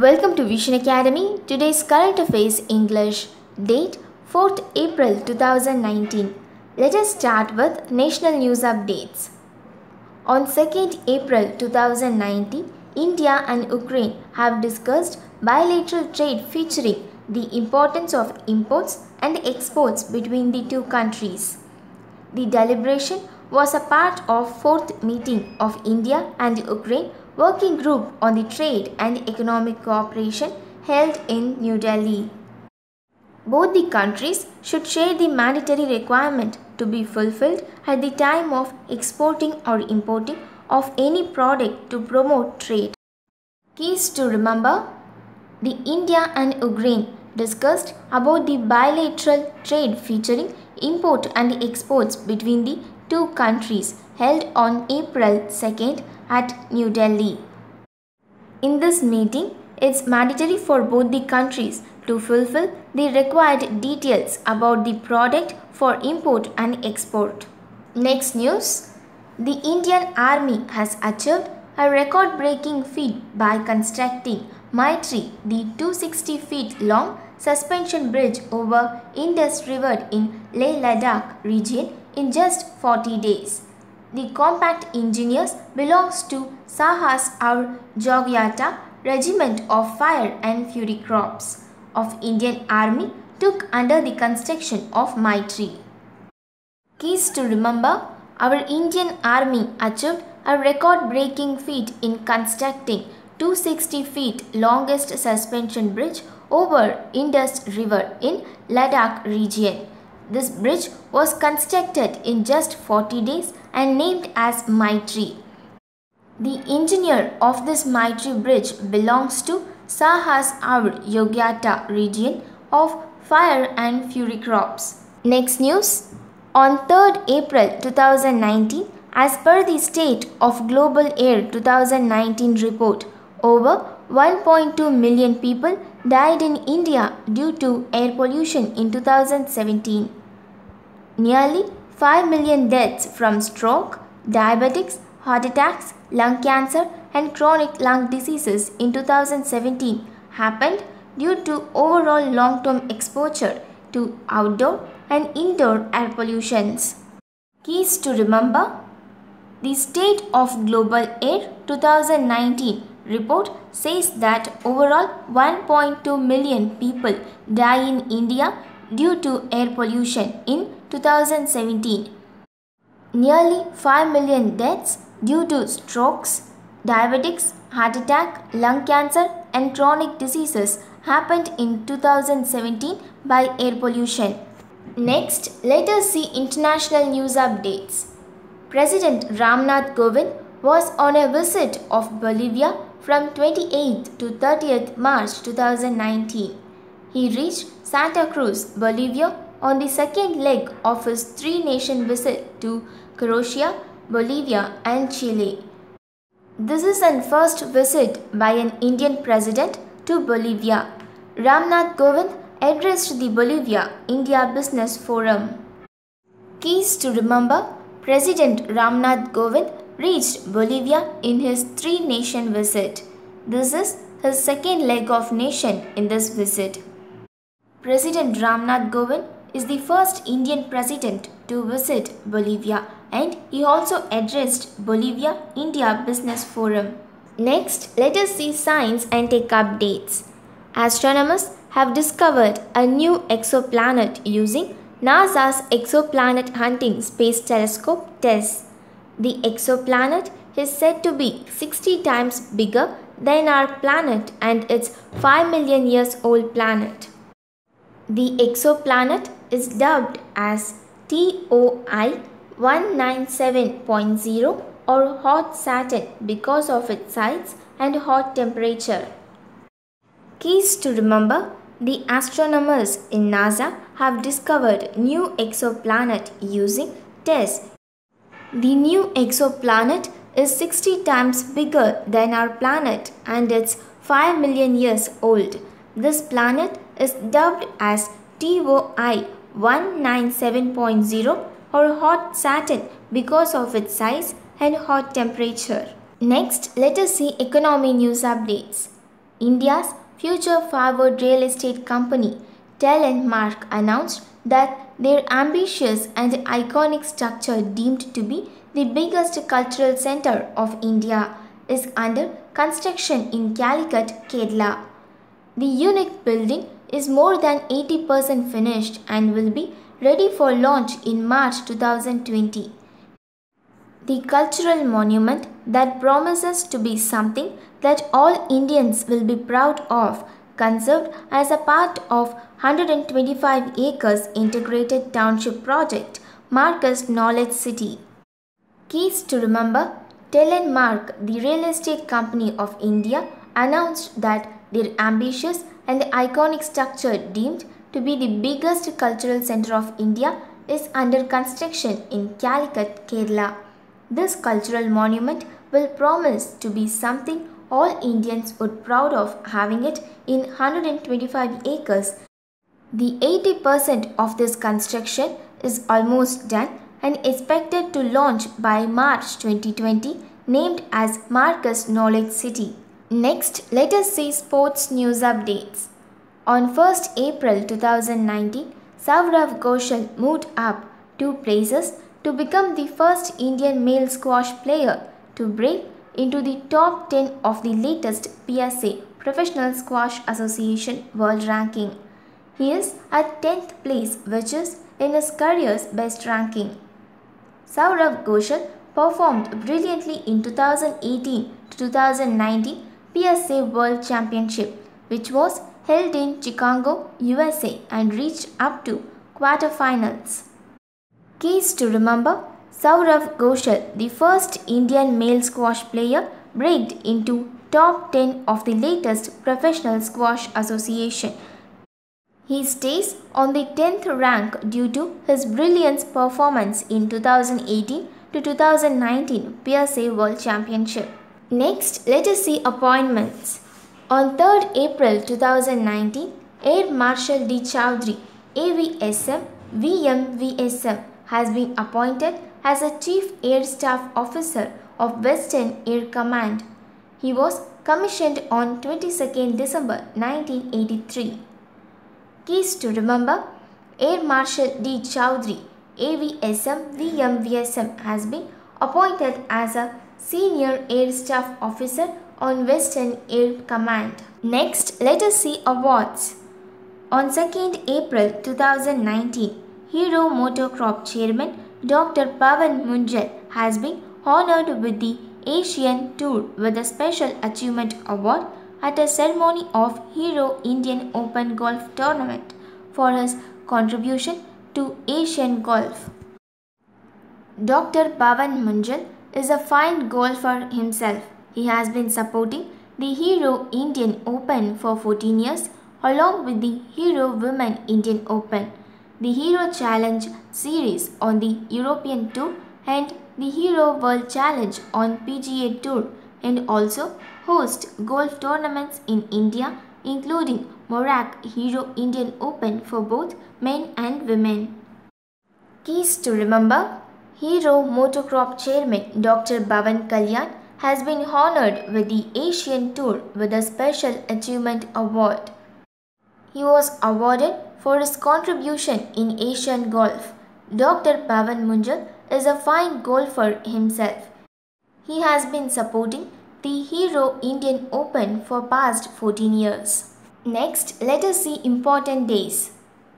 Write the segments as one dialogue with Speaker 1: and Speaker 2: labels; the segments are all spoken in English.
Speaker 1: Welcome to Vision Academy. Today's current affairs English. Date 4th April 2019. Let us start with national news updates. On 2nd April 2019, India and Ukraine have discussed bilateral trade featuring the importance of imports and exports between the two countries. The deliberation was a part of 4th meeting of India and Ukraine Working Group on the Trade and Economic Cooperation held in New Delhi. Both the countries should share the mandatory requirement to be fulfilled at the time of exporting or importing of any product to promote trade. Keys to remember: the India and Ukraine discussed about the bilateral trade featuring import and exports between the two countries held on April 2nd at New Delhi. In this meeting, it's mandatory for both the countries to fulfill the required details about the product for import and export. Next news: the Indian Army has achieved a record-breaking feat by constructing Maitri, the 260 feet long suspension bridge over Indus River in Leh-Ladakh region in just 40 days. The compact engineers belongs to Sahas aur Jogyata Regiment of Fire and Fury Corps of Indian Army took under the construction of Maitri. Keys to remember: our Indian Army achieved a record-breaking feat in constructing 260 feet longest suspension bridge over Indus River in Ladakh region. This bridge was constructed in just 40 days and named as Maitri. The engineer of this Maitri bridge belongs to Sahas aur Jogyata region of Fire and Fury Corps. Next news: on 3rd April 2019, as per the State of Global Air 2019 report, over 1.2 million people died in India due to air pollution in 2017. Nearly 5 million deaths from stroke, diabetics, heart attacks, lung cancer and chronic lung diseases in 2017 happened due to overall long-term exposure to outdoor and indoor air pollutions. Keys to remember: the State of Global Air 2019 report says that overall 1.2 million people die in India due to air pollution in 2017. Nearly 5 million deaths due to strokes, diabetics, heart attack, lung cancer and chronic diseases happened in 2017 by air pollution. Next, let us see international news updates. President Ramnath Kovind was on a visit of Bolivia from 28th to 30th March 2019. He reached Santa Cruz, Bolivia on the second leg of his three-nation visit to Croatia, Bolivia and Chile. This is an first visit by an Indian president to Bolivia. Ramnath Kovind addressed the Bolivia-India Business Forum. Keys to remember: President Ramnath Kovind reached Bolivia in his three-nation visit. This is his second leg of nation in this visit. President Ramnath Kovind is the first Indian president to visit Bolivia, and he also addressed Bolivia-India Business Forum. Next, let us see science and tech updates. Astronomers have discovered a new exoplanet using NASA's Exoplanet Hunting Space Telescope TESS. The exoplanet is said to be 60 times bigger than our planet and it's 5 million years old planet. The exoplanet is dubbed as TOI 197.0 or hot Saturn because of its size and hot temperature. Keys to remember: the astronomers in NASA have discovered new exoplanet using TESS. The new exoplanet is 60 times bigger than our planet and it's 5 million years old. This planet is dubbed as TOI 197.0 or hot Saturn because of its size and hot temperature. Next, let us see economy news updates. India's future-forward real estate company, Tnpsc, announced that their ambitious and iconic structure, deemed to be the biggest cultural center of India, is under construction in Calicut, Kerala. The unique building is more than 80% finished and will be ready for launch in March 2020. The cultural monument that promises to be something that all Indians will be proud of, conserved as a part of 125 acres integrated township project, Marcus Knowledge City. Keys to remember: Tnpsc, the real estate company of India, announced that their ambitious and iconic structure, deemed to be the biggest cultural center of India, is under construction in Calicut, Kerala. This cultural monument will promise to be something all Indians would proud of having it in 125 acres. The 80% of this construction is almost done and expected to launch by March 2020, named as Marcus Knowledge City. Next, let us see sports news updates. On 1st April 2019, Saurav Ghoshal moved up 2 places to become the first Indian male squash player to break into the top 10 of the latest PSA Professional Squash Association World Ranking. He is at 10th place, which is in his career's best ranking. Saurav Ghoshal performed brilliantly in 2018 to 2019 PSA World Championship, which was held in Chicago, USA, and reached up to quarterfinals. Keys to remember: Saurav Ghoshal, the first Indian male squash player, braked into top 10 of the latest Professional Squash Association. He stays on the 10th rank due to his brilliant performance in 2018 to 2019 PSA World Championship. Next, let us see appointments. On 3rd April 2019, Air Marshal D. Chowdhury, AVSM, VMVSM, has been appointed as a Chief Air Staff Officer of Western Air Command. He was commissioned on 22nd December 1983. Keys to remember: Air Marshal D. Chowdhury, AVSM, VMVSM, has been appointed as a Senior Air Staff Officer on Western Air Command. Next, let us see awards. On 2nd April 2019, Hero Motocrop Chairman Dr. Pavan Munjal has been honored with the Asian Tour with a Special Achievement Award at a ceremony of Hero Indian Open Golf Tournament for his contribution to Asian golf. Dr. Pavan Munjal is a fine golfer himself. He has been supporting the Hero Indian Open for 14 years along with the Hero Women Indian Open, the Hero Challenge Series on the European Tour and the Hero World Challenge on PGA Tour, and also host golf tournaments in India including Morak Hero Indian Open for both men and women. Keys to remember: Hero Motocrop Chairman Dr. Bhavan Kalyan has been honored with the Asian Tour with a Special Achievement Award. He was awarded for his contribution in Asian golf. Dr. Pavan Munjal is a fine golfer himself. He has been supporting the Hero Indian Open for past 14 years. Next, let us see important days.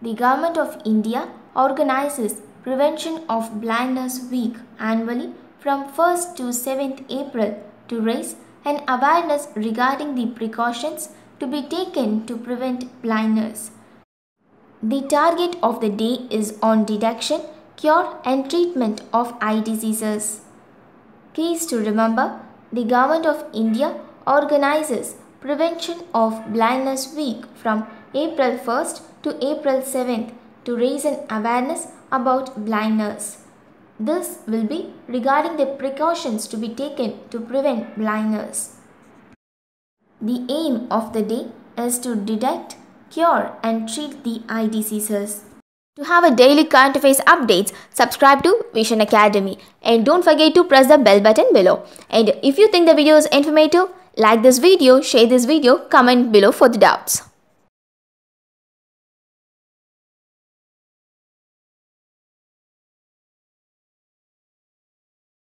Speaker 1: The Government of India organizes Prevention of Blindness Week annually from 1st to 7th April to raise an awareness regarding the precautions to be taken to prevent blindness. The target of the day is on detection, cure and treatment of eye diseases. Keys to remember: the Government of India organizes Prevention of Blindness Week from April 1st to April 7th to raise an awareness about blindness. This will be regarding the precautions to be taken to prevent blindness. The aim of the day is to detect, cure and treat the eye diseases. To have a daily current affairs updates, subscribe to Vision Academy and don't forget to press the bell button below. And if you think the video is informative, Like this video, share this video, comment below for the doubts.